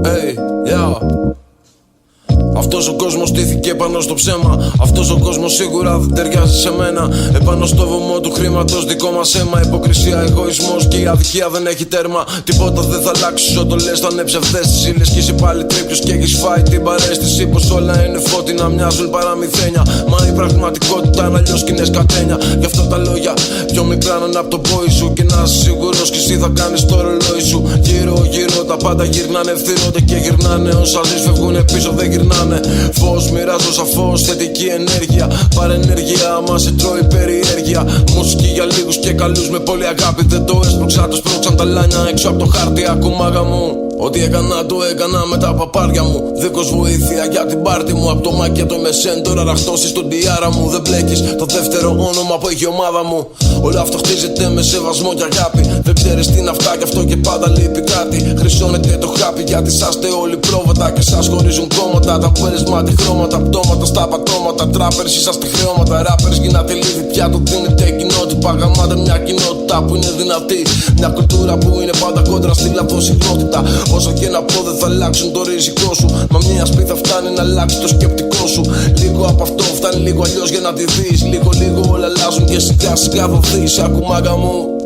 Hey, yeah. Αυτός ο κόσμος στήθηκε πάνω στο ψέμα. Αυτός ο κόσμος σίγουρα δεν ταιριάζει σε μένα. Επάνω στο βωμό του χρήματος δικό μας αίμα. Υποκρισία, εγωισμός και η αδικία δεν έχει τέρμα. Τίποτα δεν θα αλλάξει ό,τι λες, θα είναι ψευδέστηση. Λες κι είσαι πάλι τρίπιος και έχεις φάει την παρέστηση. Πως όλα είναι φώτινα, μοιάζουν παραμυθένια. Μα η πραγματικότητα είναι αλλιώς κι είναι σκατένια. Γι' αυτό τα λόγια πιο μικρά να είναι απ' το πόη σου. Και να είσαι σίγουρος κι εσύ θα κάνεις το ρολόι σου. Γύρω τα πάντα γυρνάνε, ευθύνονται και γυρνάνε. Όσα ζεις φεύγουνε πίσω, δεν γυρνάνε. Φως μοιράζω σαφώς θετική ενέργεια. Παρενέργεια άμα σε τρώει περιέργεια. Μουσική για λίγους και καλούς με πολύ αγάπη. Δεν το έσπρωξα, το σπρώξαν τα λάνια έξω από το χάρτη. Ακουμάγα μου. Ό,τι έκανα το έκανα με τα παπάρια μου. Δίχως βοήθεια για την πάρτι μου. Απ' το μάκι το μεσέν τώρα ραχτώσεις στον τιάρα μου. Δεν μπλέκεις το δεύτερο όνομα που έχει η ομάδα μου. Όλο αυτό χτίζεται με σεβασμό και αγάπη. Δεν ξέρεις τι είναι αυτά κι αυτό και πάντα λείπει κάτι. Χρυσώνεται το χάπι γιατί είσαστε όλοι πρόβατα. Και σας χωρίζουν κόμματα. Τα πέρασμα, τη χρώματα, πτώματα στα πατώματα. Τράπερς είσαστε χρεώματα. Ράπερς γίνατε λίγοι πια. Το δίνετε κοινότητα. Γαμάτε μια κοινότητα που είναι δυνατή. Μια κουλτούρα που είναι πάντα κόντρα στη λαθοσυχνότητα. Όσο και να πω δεν θα αλλάξουν το ριζικό σου. Μα μια σπίθα φτάνει να αλλάξει το σκεπτικό σου. Λίγο από αυτό φτάνει λίγο αλλιώς για να τη δεις. Λίγο όλα αλλάζουν και σιγά σιγά θα δεις. Ακουμάγα μου.